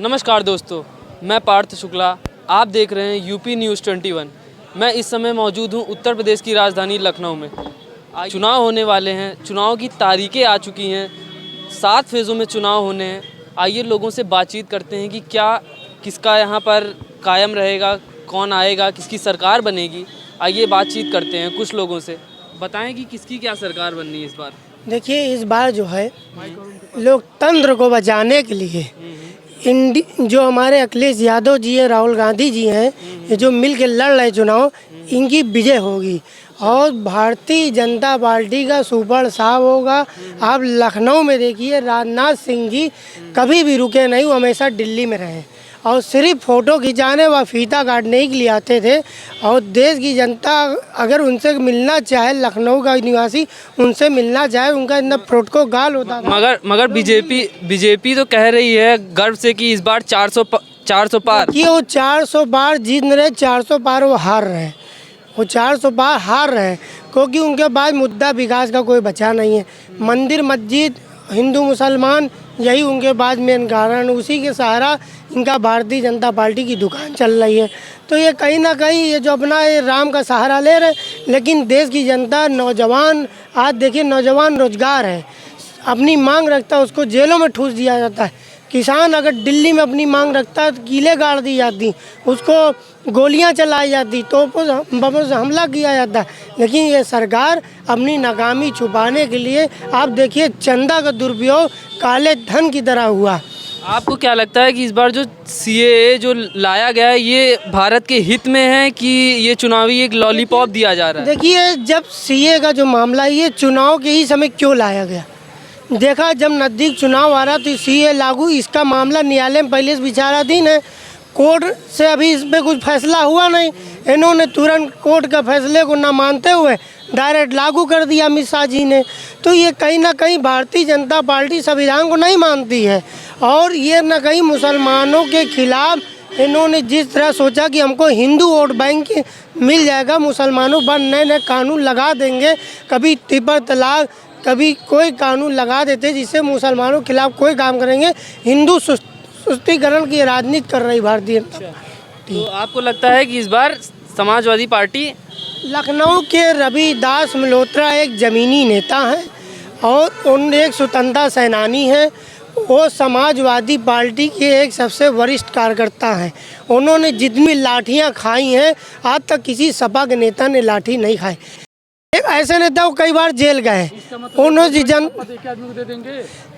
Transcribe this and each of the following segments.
नमस्कार दोस्तों, मैं पार्थ शुक्ला। आप देख रहे हैं यूपी न्यूज़ 21। मैं इस समय मौजूद हूं उत्तर प्रदेश की राजधानी लखनऊ में। चुनाव होने वाले हैं, चुनाव की तारीखें आ चुकी हैं, 7 फेज़ों में चुनाव होने हैं। आइए लोगों से बातचीत करते हैं कि क्या किसका यहाँ पर कायम रहेगा, कौन आएगा, किसकी सरकार बनेगी। आइए बातचीत करते हैं कुछ लोगों से। बताएं कि किसकी क्या सरकार बननी है इस बार। देखिए, इस बार जो है लोकतंत्र को बचाने के लिए जो हमारे अखिलेश यादव जी हैं, राहुल गांधी जी हैं, ये जो मिल के लड़ रहे चुनाव, इनकी विजय होगी और भारतीय जनता पार्टी का सुपर साहब होगा। आप लखनऊ में देखिए, राजनाथ सिंह जी कभी भी रुके नहीं, वो हमेशा दिल्ली में रहे और सिर्फ फ़ोटो खिंचाने व फीता काटने के लिए आते थे। और देश की जनता अगर उनसे मिलना चाहे, लखनऊ का निवासी उनसे मिलना चाहे, उनका इतना प्रोटोकॉल होता था। मगर बीजेपी तो कह रही है गर्व से कि इस बार 400 पार। कि वो 400 पार जीत नहीं रहे, 400 पार वो हार रहे हैं। वो 400 पार हार रहे हैं क्योंकि उनके पास मुद्दा विकास का कोई बचा नहीं है। मंदिर मस्जिद, हिंदू मुसलमान, यही उनके पास मेन कारण, उसी के सहारा इनका भारतीय जनता पार्टी की दुकान चल रही है। तो ये कहीं ना कहीं ये जो अपना ये राम का सहारा ले रहे, लेकिन देश की जनता, नौजवान, आज देखिए नौजवान रोजगार है, अपनी मांग रखता है, उसको जेलों में ठूस दिया जाता है। किसान अगर दिल्ली में अपनी मांग रखता है तो कीलें गाड़ दी जाती, उसको गोलियां चलाई जाती, बमों से हमला किया जाता है। लेकिन ये सरकार अपनी नाकामी छुपाने के लिए, आप देखिए चंदा का दुरुपयोग काले धन की तरह हुआ। आपको क्या लगता है कि इस बार जो CAA जो लाया गया है, ये भारत के हित में है कि ये चुनावी एक लॉलीपॉप दिया जा रहा है? देखिए, जब CAA का जो मामला है, ये चुनाव के ही समय क्यों लाया गया, देखा जब नज़दीक चुनाव आ रहा तो CAA लागू, इसका मामला न्यायालय में पहले से विचाराधीन है। कोर्ट से अभी इस पर कुछ फैसला हुआ नहीं, इन्होंने तुरंत कोर्ट का फैसले को ना मानते हुए डायरेक्ट लागू कर दिया अमित शाह जी ने। तो ये कहीं ना कहीं भारतीय जनता पार्टी संविधान को नहीं मानती है और ये न कहीं मुसलमानों के खिलाफ इन्होंने जिस तरह सोचा कि हमको हिंदू वोट बैंक मिल जाएगा, मुसलमानों पर नए नए कानून लगा देंगे, कभी त्रिपल तलाक, कभी कोई कानून लगा देते जिससे मुसलमानों के खिलाफ कोई काम करेंगे। हिंदू सुस्तीकरण की राजनीति कर रही भारतीय जनता पार्टी। तो आपको लगता है कि इस बार समाजवादी पार्टी? लखनऊ के रविदास मल्होत्रा एक ज़मीनी नेता हैं और उन एक स्वतंत्रता सेनानी हैं। वो समाजवादी पार्टी के एक सबसे वरिष्ठ कार्यकर्ता हैं। उन्होंने जितनी लाठियां खाई हैं, आज तक किसी सपा के नेता ने लाठी नहीं खाई। एक ऐसे नेता वो कई बार जेल गए, उन्होंने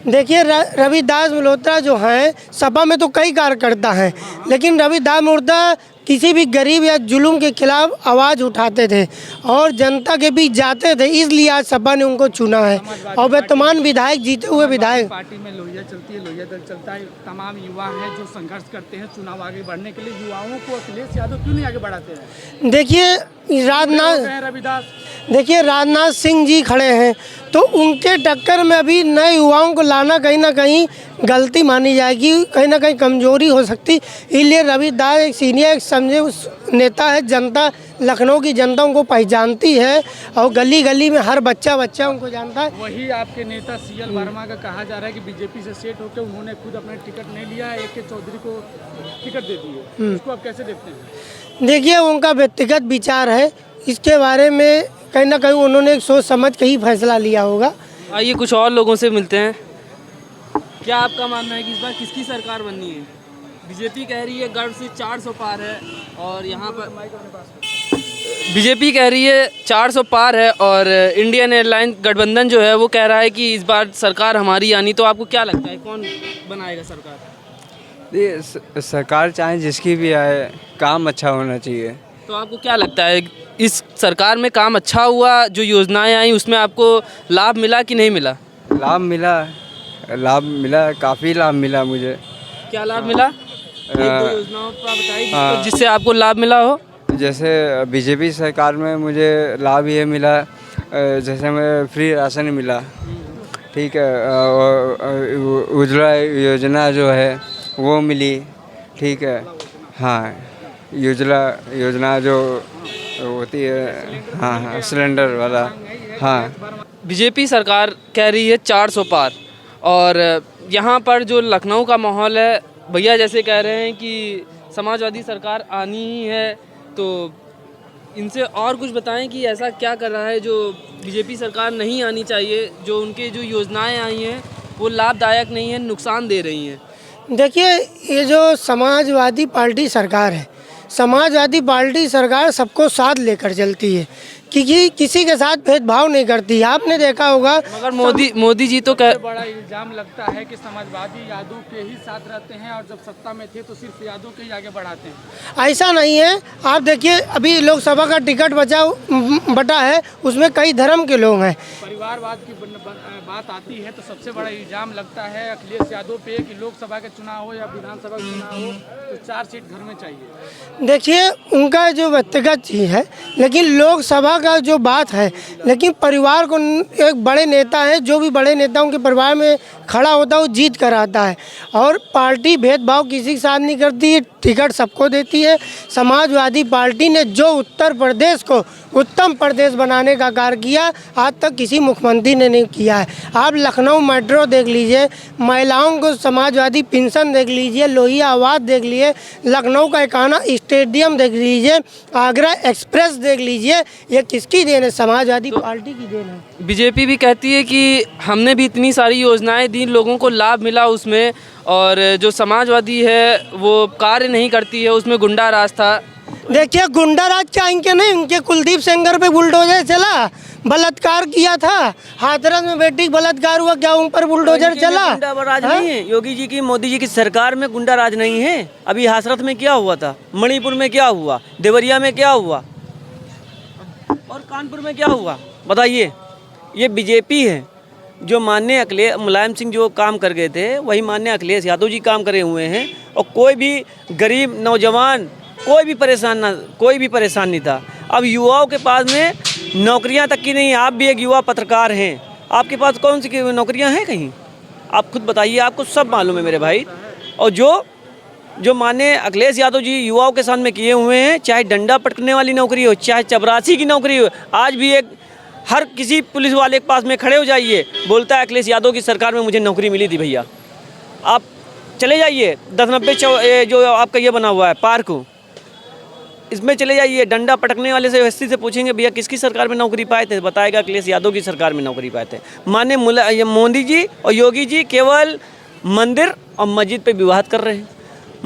देखिए रविदास मल्होत्रा जो हैं, सपा में तो कई कार्यकर्ता हैं, लेकिन रविदास मल्होत्रा किसी भी गरीब या जुल्म के खिलाफ आवाज़ उठाते थे और जनता के बीच जाते थे, इसलिए आज सपा ने उनको चुना है और वर्तमान विधायक, जीते हुए विधायक। पार्टी में लोहिया चलती है, लोहिया दल चलता है, तमाम युवा हैं जो संघर्ष करते हैं चुनाव आगे बढ़ने के लिए। युवाओं को अखिलेश यादव क्यों नहीं आगे बढ़ाते हैं? देखिए राजनाथ सिंह जी खड़े हैं, तो उनके टक्कर में अभी नए युवाओं को लाना कहीं ना कहीं गलती मानी जाएगी, कहीं ना कहीं कमजोरी हो सकती। इसलिए रविदास एक सीनियर, एक समझे नेता है, जनता, लखनऊ की जनता उनको पहचानती है और गली गली में हर बच्चा उनको जानता है। वही आपके नेता CL वर्मा का कहा जा रहा है कि बीजेपी से सेट होकर उन्होंने खुद अपना टिकट नहीं लिया, AK चौधरी को टिकट दे दी है। इसको आप कैसे देखते हैं? देखिए, उनका व्यक्तिगत विचार है, इसके बारे में कहीं ना कहीं उन्होंने एक सोच समझ के ही फैसला लिया होगा। आइए कुछ और लोगों से मिलते हैं। क्या आपका मानना है कि इस बार किसकी सरकार बननी है? बीजेपी कह रही है गर्व से 400 पार है और यहाँ पर बीजेपी कह रही है 400 पार है और इंडियन एयरलाइन गठबंधन जो है वो कह रहा है कि इस बार सरकार हमारी आनी। तो आपको क्या लगता है कौन बनाएगा सरकार? ये सरकार चाहे जिसकी भी आए, काम अच्छा होना चाहिए। तो आपको क्या लगता है इस सरकार में काम अच्छा हुआ, जो योजनाएं आई उसमें आपको लाभ मिला कि नहीं मिला? लाभ मिला, काफ़ी लाभ मिला मुझे। क्या लाभ मिला? एक दो योजनाओं पर आप बताइए जिससे आपको लाभ मिला हो। जैसे बीजेपी सरकार में मुझे लाभ ये मिला, जैसे मैं फ्री राशन मिला, ठीक है, उज्ज्वला योजना जो है वो मिली, ठीक है, हाँ, योजना जो होती है, हाँ, सिलेंडर वाला, हाँ। बीजेपी सरकार कह रही है 400 पार और यहाँ पर जो लखनऊ का माहौल है भैया जैसे कह रहे हैं कि समाजवादी सरकार आनी ही है, तो इनसे और कुछ बताएं कि ऐसा क्या कर रहा है जो बीजेपी सरकार नहीं आनी चाहिए, जो उनके जो योजनाएं आई हैं वो लाभदायक नहीं है, नुकसान दे रही हैं। देखिए, ये जो समाजवादी पार्टी सरकार है, समाजवादी पार्टी सरकार सबको साथ लेकर चलती है, क्योंकि किसी के साथ भेदभाव नहीं करती। आपने देखा होगा, मगर मोदी जी तो सबसे बड़ा इल्जाम लगता है कि समाजवादी यादव के ही साथ रहते हैं और जब सत्ता में थे तो सिर्फ यादव के ही आगे बढ़ाते हैं। ऐसा नहीं है। आप देखिए, अभी लोकसभा का टिकट बटा है, उसमें कई धर्म के लोग हैं। परिवारवाद की बात आती है तो सबसे बड़ा इल्जाम लगता है अखिलेश यादव पे कि लोकसभा के चुनाव हो या विधानसभा के चुनाव हो तो 4 सीट घर में चाहिए। देखिए, उनका जो व्यक्तिगत चीज़ है, लेकिन लोकसभा का जो बात है, लेकिन परिवार को एक बड़े नेता है, जो भी बड़े नेताओं के परिवार में खड़ा होता है वो जीत कर आता है। और पार्टी भेदभाव किसी के साथ नहीं करती है, टिकट सबको देती है। समाजवादी पार्टी ने जो उत्तर प्रदेश को उत्तम प्रदेश बनाने का कार्य किया, आज तक किसी मुख्यमंत्री ने नहीं किया है। आप लखनऊ मेट्रो देख लीजिए, महिलाओं को समाजवादी पेंशन देख लीजिए, लोहिया आवास देख लीजिए, लखनऊ का एकाना स्टेडियम देख लीजिए, आगरा एक्सप्रेस देख लीजिए, ये किसकी देन है? समाजवादी पार्टी की देन है। बीजेपी भी कहती है कि हमने भी इतनी सारी योजनाएं दी, लोगों को लाभ मिला उसमें, और जो समाजवादी है वो कार्य नहीं करती है, उसमें गुंडा राज था। देखिए, गुंडा राज क्या इनके नहीं, उनके कुलदीप सेंगर पे बुलडोजर चला, बलात्कार किया था, हाथरस में बेटी बलात्कार हुआ, क्या उन पर बुलडोजर चला? गुंडा राज नहीं है योगी जी की, मोदी जी की सरकार में गुंडा राज नहीं है। अभी हाथरस में क्या हुआ था, मणिपुर में क्या हुआ, देवरिया में क्या हुआ और कानपुर में क्या हुआ, बताइए। ये बीजेपी है जो माननीय अखिलेश मुलायम सिंह जो काम कर गए थे, वही माननीय अखिलेश यादव जी काम करे हुए हैं। और कोई भी गरीब नौजवान कोई भी परेशान नहीं था। अब युवाओं के पास में नौकरियां तक की नहीं। आप भी एक युवा पत्रकार हैं, आपके पास कौन सी नौकरियां हैं कहीं? आप खुद बताइए, आपको सब मालूम है मेरे भाई। और जो माने अखिलेश यादव जी युवाओं के साथ में किए हुए हैं, चाहे डंडा पटकने वाली नौकरी हो, चाहे चपरासी की नौकरी हो, आज भी एक हर किसी पुलिस वाले के पास में खड़े हो जाइए, बोलता है अखिलेश यादव की सरकार में मुझे नौकरी मिली थी। भैया आप चले जाइए 10-90 जो आपका ये बना हुआ है पार्क, इसमें चले जाइए, डंडा पटकने वाले से व्यवस्थित से पूछेंगे भैया किसकी सरकार में नौकरी पाए थे, बताएगा अखिलेश यादव की सरकार में नौकरी पाए थे। माने मोदी जी और योगी जी केवल मंदिर और मस्जिद पे विवाद कर रहे हैं।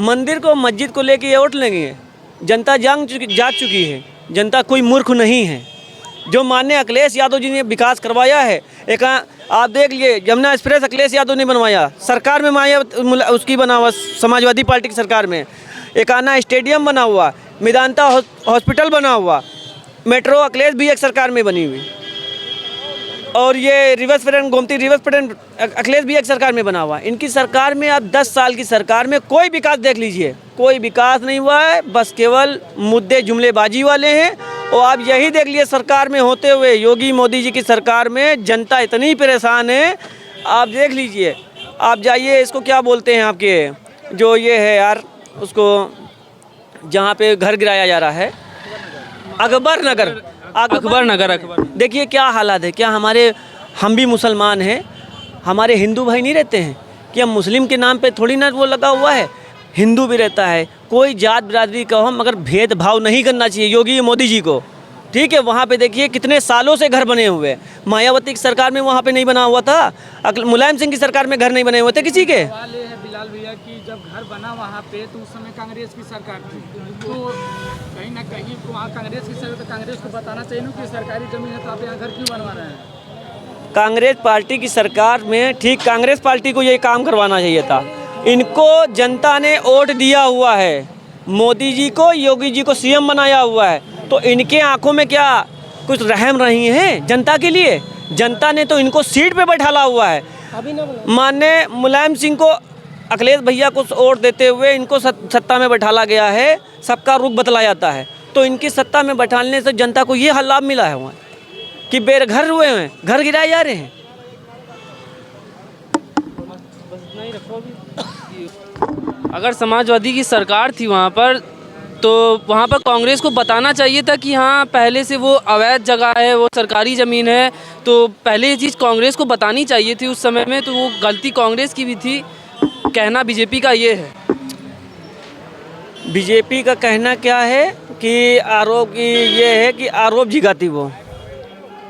मंदिर को मस्जिद को लेके वोट लेंगे, जनता जाग चुकी है, जनता कोई मूर्ख नहीं है। जो माननीय अखिलेश यादव जी ने विकास करवाया है, एक आप देख लिए यमुना एक्सप्रेस अखिलेश यादव ने बनवाया, सरकार में माया उसकी बना हुआ, समाजवादी पार्टी की सरकार में। एकाना स्टेडियम बना हुआ, मेदांता हॉस्पिटल बना हुआ, मेट्रो अखिलेश भी एक सरकार में बनी हुई, और ये reverse front Gomti reverse front Akhilesh भी एक सरकार में बना हुआ। इनकी सरकार में आप 10 साल की सरकार में कोई विकास देख लीजिए, कोई विकास नहीं हुआ है, बस केवल मुद्दे जुमलेबाजी वाले हैं। और आप यही देख लिए सरकार में होते हुए, योगी मोदी जी की सरकार में जनता इतनी परेशान है, आप देख लीजिए। आप जाइए, इसको क्या बोलते हैं आपके जो ये है यार, उसको जहाँ पे घर गिराया जा रहा है, अकबर नगर। देखिए क्या हालात है। क्या हम भी मुसलमान हैं, हमारे हिंदू भाई नहीं रहते हैं? कि हम मुस्लिम के नाम पे थोड़ी ना वो लगा हुआ है, हिंदू भी रहता है। कोई जात बिरादरी का हो, मगर भेदभाव नहीं करना चाहिए योगी मोदी जी को, ठीक है। वहाँ पे देखिए कितने सालों से घर बने हुए, मायावती की सरकार में वहाँ पे नहीं बना हुआ था, मुलायम सिंह की सरकार में घर नहीं बने हुए थे किसी के। सवाल ये है बिलाल भैया कि जब घर बना वहाँ पे तो उस समय कांग्रेस की सरकार थी, तो कहीं ना कहीं वहाँ कांग्रेस की सरकार, तो कांग्रेस को बताना चाहिए ना कि सरकारी जमीन है तो आप यहाँ घर क्यों बनवा रहे हैं? कांग्रेस पार्टी की सरकार में ठीक कांग्रेस पार्टी को ये काम करवाना चाहिए था। इनको जनता ने वोट दिया हुआ है, मोदी जी को, योगी जी को सीएम बनाया हुआ है, तो इनके आंखों में क्या कुछ रहम रही है जनता के लिए? जनता ने तो इनको सीट पे बैठाला हुआ है। माननीय मुलायम सिंह को, अखिलेश भैया को वोट देते हुए इनको सत्ता में बैठाला गया है, सबका रुख बतलाया जाता है। तो इनकी सत्ता में बैठाने से जनता को ये लाभ मिला है वहाँ कि बेघर हुए हैं, घर गिराए जा रहे हैं। अगर समाजवादी की सरकार थी वहाँ पर, तो वहाँ पर कांग्रेस को बताना चाहिए था कि हाँ पहले से वो अवैध जगह है, वो सरकारी ज़मीन है, तो पहले ये चीज़ कांग्रेस को बतानी चाहिए थी उस समय में। तो वो गलती कांग्रेस की भी थी, कहना बीजेपी का ये है। बीजेपी का कहना क्या है कि आरोप की ये है कि आरोप झिगाती वो।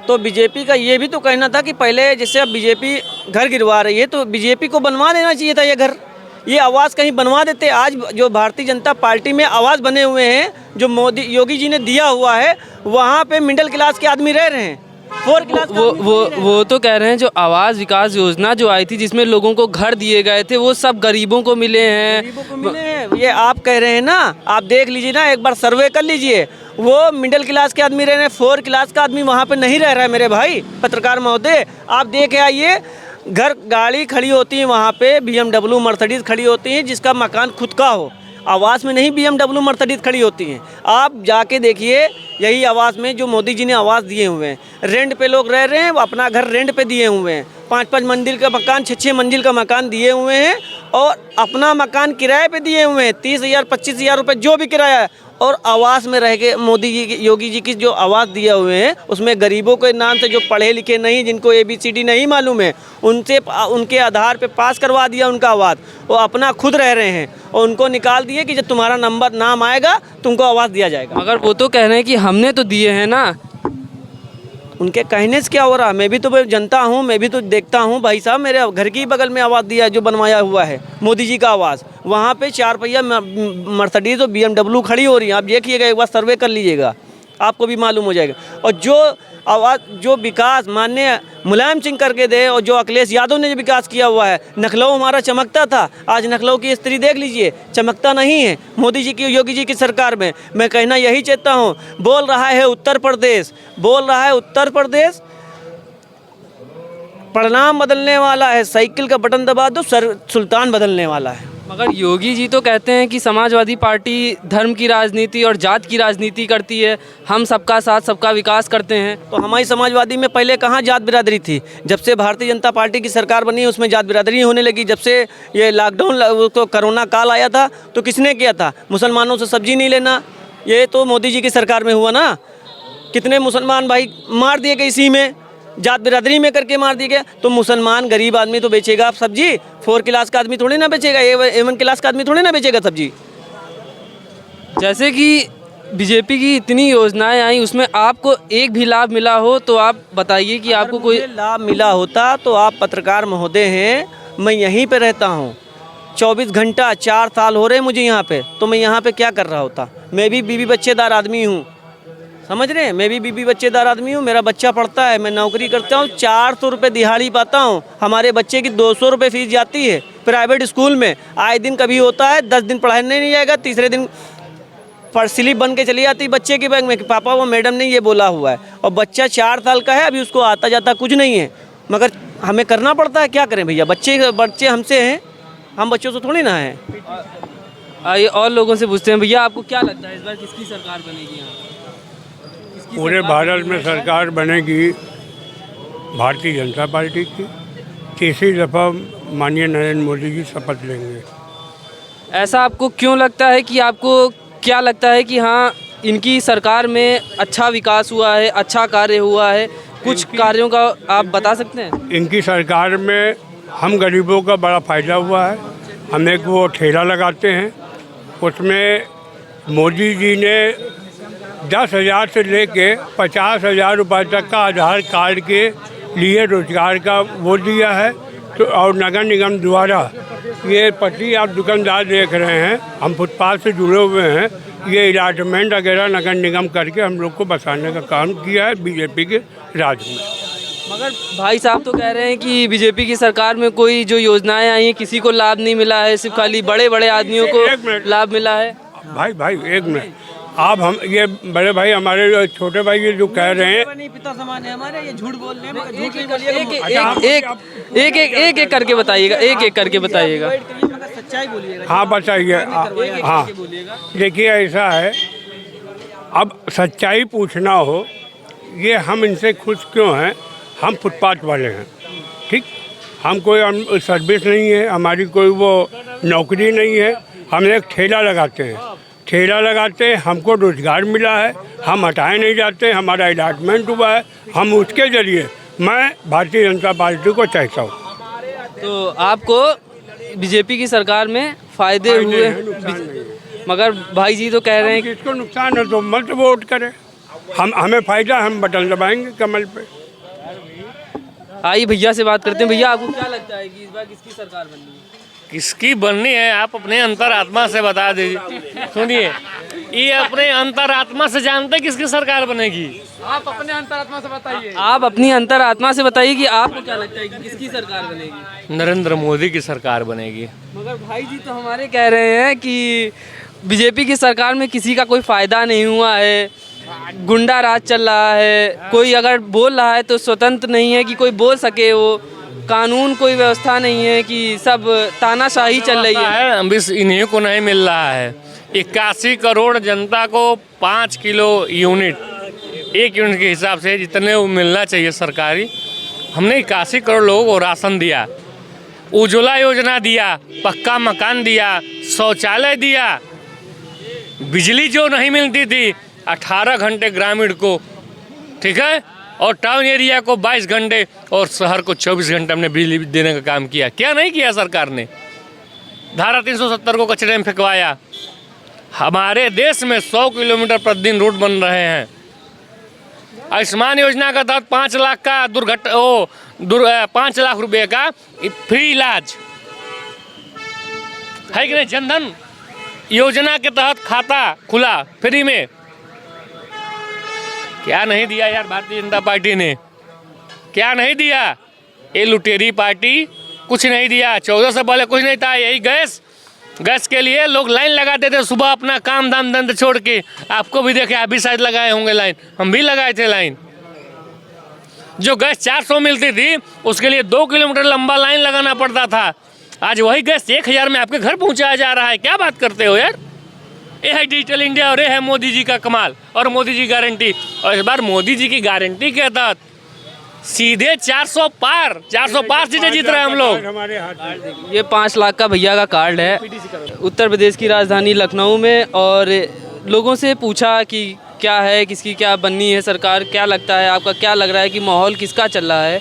तो बीजेपी का ये भी तो कहना था कि पहले जैसे अब बीजेपी घर गिरवा रही है तो बीजेपी को बनवा देना चाहिए था ये घर, ये आवास कहीं बनवा देते। आज जो भारतीय जनता पार्टी में आवास बने हुए हैं जो मोदी योगी जी ने दिया हुआ है, वहाँ पे मिडिल क्लास के आदमी रह रहे हैं। 4 क्लास वो तो कह रहे हैं जो आवास विकास योजना जो आई थी जिसमें लोगों को घर दिए गए थे वो सब गरीबों को मिले हैं। गरीबों को मिले हैं, ये आप कह रहे हैं ना, आप देख लीजिए ना, एक बार सर्वे कर लीजिए। वो मिडिल क्लास के आदमी रह रहे हैं, 4 क्लास का आदमी वहाँ पे नहीं रह रहा है मेरे भाई पत्रकार महोदय। आप देख आइए, घर गाड़ी खड़ी होती है वहाँ पे, BMW मर्सिडीज खड़ी होती है जिसका मकान खुद का हो। आवास में नहीं BMW मर्सिडीज खड़ी होती हैं। आप जाके देखिए, यही आवास में जो मोदी जी ने आवास दिए हुए हैं, रेंट पे लोग रह रहे हैं, वो अपना घर रेंट पे दिए हुए हैं। 5-5 मंजिल का मकान, 6-6 मंजिल का मकान दिए हुए हैं और अपना मकान किराए पे दिए हुए हैं, 30,000 25,000 रुपये जो भी किराया है। और आवास में रह के मोदी जी योगी जी की जो आवास दिए हुए हैं उसमें गरीबों के नाम से जो पढ़े लिखे नहीं, जिनको ABCD नहीं मालूम है, उनसे उनके आधार पे पास करवा दिया उनका आवास। वो अपना खुद रह रहे हैं और उनको निकाल दिए कि जब तुम्हारा नाम आएगा तुमको आवास दिया जाएगा। मगर वो तो कह रहे हैं कि हमने तो दिए हैं ना। उनके कहने से क्या हो रहा, मैं भी तो जनता हूँ, मैं भी तो देखता हूँ भाई साहब। मेरे घर की बगल में आवास दिया है जो बनवाया हुआ है मोदी जी का आवास, वहाँ पे 4 पहिया मर्सिडीज और BMW खड़ी हो रही है। आप देखिएगा, एक बार सर्वे कर लीजिएगा, आपको भी मालूम हो जाएगा। और जो आवाज जो विकास माननीय मुलायम सिंह करके दे और जो अखिलेश यादव ने जो विकास किया हुआ है, लखनऊ हमारा चमकता था, आज लखनऊ की स्थिति देख लीजिए, चमकता नहीं है मोदी जी की योगी जी की सरकार में। मैं कहना यही चाहता हूँ, बोल रहा है उत्तर प्रदेश, बोल रहा है उत्तर प्रदेश परिणाम बदलने वाला है, साइकिल का बटन दबा दो सुल्तान बदलने वाला है। मगर योगी जी तो कहते हैं कि समाजवादी पार्टी धर्म की राजनीति और जात की राजनीति करती है, हम सबका साथ सबका विकास करते हैं। तो हमारी समाजवादी में पहले कहाँ जात बिरादरी थी? जब से भारतीय जनता पार्टी की सरकार बनी उसमें जात बिरादरी होने लगी। जब से ये लॉकडाउन तो कोरोना काल आया था तो किसने किया था? मुसलमानों से सब्जी नहीं लेना, ये तो मोदी जी की सरकार में हुआ ना। कितने मुसलमान भाई मार दिए गए इसी में, जात बिरादरी में करके मार दिए गए। तो मुसलमान गरीब आदमी तो बेचेगा आप सब्जी, 4 क्लास का आदमी थोड़ी ना बेचेगा, A1 क्लास का आदमी थोड़ी ना बेचेगा सब्जी। जैसे कि बीजेपी की इतनी योजनाएं आई, उसमें आपको एक भी लाभ मिला हो तो आप बताइए कि आपको कोई लाभ मिला होता तो आप पत्रकार महोदय हैं, मैं यहीं पे रहता हूँ 24 घंटा, 4 साल हो रहे हैं मुझे यहाँ पे, तो मैं यहाँ पे क्या कर रहा होता? मैं भी बीवी बच्चेदार आदमी हूँ, समझ रहे हैं, मैं भी बीवी बच्चेदार आदमी हूँ, मेरा बच्चा पढ़ता है, मैं नौकरी करता हूँ, 400 रुपये दिहाड़ी पाता हूँ। हमारे बच्चे की 200 रुपये फीस जाती है प्राइवेट स्कूल में। आए दिन कभी होता है 10 दिन पढ़ाने नहीं जाएगा, तीसरे दिन स्लिप बन के चली जाती बच्चे के बैग में कि पापा वो मैडम ने ये बोला हुआ है। और बच्चा 4 साल का है, अभी उसको आता जाता कुछ नहीं है, मगर हमें करना पड़ता है। क्या करें भैया, बच्चे हमसे हैं, हम बच्चों से थोड़ी ना हैं। आइए और लोगों से पूछते हैं, भैया आपको क्या लगता है इस बार किसकी सरकार बनेगी यहाँ? पूरे भारत में सरकार बनेगी भारतीय जनता पार्टी की। तीसरी दफ़ा माननीय नरेंद्र मोदी जी शपथ लेंगे। ऐसा आपको क्यों लगता है कि आपको क्या लगता है कि हाँ इनकी सरकार में अच्छा विकास हुआ है, अच्छा कार्य हुआ है? कुछ कार्यों का आप बता सकते हैं? इनकी सरकार में हम गरीबों का बड़ा फ़ायदा हुआ है। हम एक वो ठेला लगाते हैं, उसमें मोदी जी ने 10,000 से लेके 50,000 रुपये तक का आधार कार्ड के लिए रोजगार का वो दिया है। तो और नगर निगम द्वारा ये पट्टी आप दुकानदार देख रहे हैं, हम फुटपाथ से जुड़े हुए हैं, ये अलाटमेंट वगैरह नगर निगम करके हम लोग को बसाने का काम किया है बीजेपी के राज में। मगर भाई साहब तो कह रहे हैं कि बीजेपी की सरकार में कोई जो योजनाएं आई हैं किसी को लाभ नहीं मिला है, सिर्फ खाली बड़े बड़े आदमियों को लाभ मिला है। भाई एक मिनट, आप हम ये बड़े भाई हमारे छोटे भाई ये जो कह रहे हैं पिता समान है हमारे, ये झूठ बोल रहे हैं। एक एक करके बताइएगा, एक एक करके बताइएगा। सच्चाई बोलिएगा। हाँ बताइए। हाँ देखिए ऐसा है, अब सच्चाई पूछना हो, ये हम इनसे खुश क्यों हैं? हम फुटपाथ वाले हैं, ठीक, हम कोई सर्विस नहीं है, हमारी कोई वो नौकरी नहीं है, हम एक ठेला लगाते हैं, हमको रोजगार मिला है, हम हटाए नहीं जाते, हमारा अलॉटमेंट हुआ है, हम उसके ज़रिए मैं भारतीय जनता पार्टी को चाहता हूँ। तो आपको बीजेपी की सरकार में फ़ायदे हुए, मगर भाई जी तो कह रहे हैं जिसको नुकसान है तो मत वोट करे, हमें फायदा, हम बटन दबाएंगे कमल पे। आइए भैया से बात करते हैं। भैया आपको क्या लगता है कि इस बार किसकी सरकार बननी है? किसकी बननी है आप अपने अंतरात्मा से बता दीजिए। सुनिए, ये अपने अंतरात्मा से जानते किसकी सरकार बनेगी। आप अपने अंतरात्मा से बताइए। आप अपनी अंतरात्मा से बताइए कि आपको क्या लगता है कि किसकी सरकार बनेगी? नरेंद्र मोदी की सरकार बनेगी। मगर भाई जी तो हमारे कह रहे हैं कि बीजेपी की सरकार में किसी का कोई फ़ायदा नहीं हुआ है, गुंडा राज चल रहा है, कोई अगर बोल रहा है तो स्वतंत्र नहीं है कि कोई बोल सके, वो कानून कोई व्यवस्था नहीं है कि सब तानाशाही चल रही है। अभी इन्हीं को नहीं मिल रहा है। 81 करोड़ जनता को 5 किलो यूनिट, 1 यूनिट के हिसाब से जितने वो मिलना चाहिए सरकारी, हमने 81 करोड़ लोगों को राशन दिया, उज्ज्वला योजना दिया, पक्का मकान दिया, शौचालय दिया, बिजली जो नहीं मिलती थी 18 घंटे ग्रामीण को, ठीक है, और टाउन एरिया को 22 घंटे और शहर को 24 घंटे हमने बिजली देने का काम किया। क्या नहीं किया सरकार ने? धारा 370 को कचरे में फेंकवाया। हमारे देश में 100 किलोमीटर प्रतिदिन रोड बन रहे हैं। आयुष्मान योजना का तहत 5 लाख का 5 लाख रुपए का फ्री इलाज है कि नहीं? जनधन योजना के तहत खाता खुला फ्री में। क्या नहीं दिया यार भारतीय जनता पार्टी ने? क्या नहीं दिया? ये लुटेरी पार्टी कुछ नहीं दिया। 14 से पहले कुछ नहीं था। यही गैस के लिए लोग लाइन लगाते थे सुबह, अपना काम दाम धंधे छोड़ के। आपको भी देखे, आप भी शायद लगाए होंगे लाइन, हम भी लगाए थे लाइन। जो गैस 400 मिलती थी उसके लिए 2 किलोमीटर लंबा लाइन लगाना पड़ता था। आज वही गैस 1000 में आपके घर पहुंचाया जा रहा है। क्या बात करते हो यार? ये है डिजिटल इंडिया और ये है मोदी जी का कमाल और मोदी जी गारंटी। और इस बार मोदी जी की गारंटी के तहत सीधे 400 पार सीटें जीत रहे हैं हम लोग। ये 5 लाख का भैया का कार्ड है उत्तर प्रदेश की राजधानी लखनऊ में। और लोगों से पूछा कि क्या है, किसकी क्या बननी है सरकार, क्या लगता है, आपका क्या लग रहा है कि माहौल किसका चल रहा है?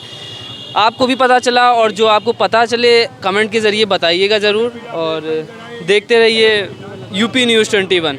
आपको भी पता चला और जो आपको पता चले कमेंट के ज़रिए बताइएगा ज़रूर। और देखते रहिए यूपी न्यूज़ 21।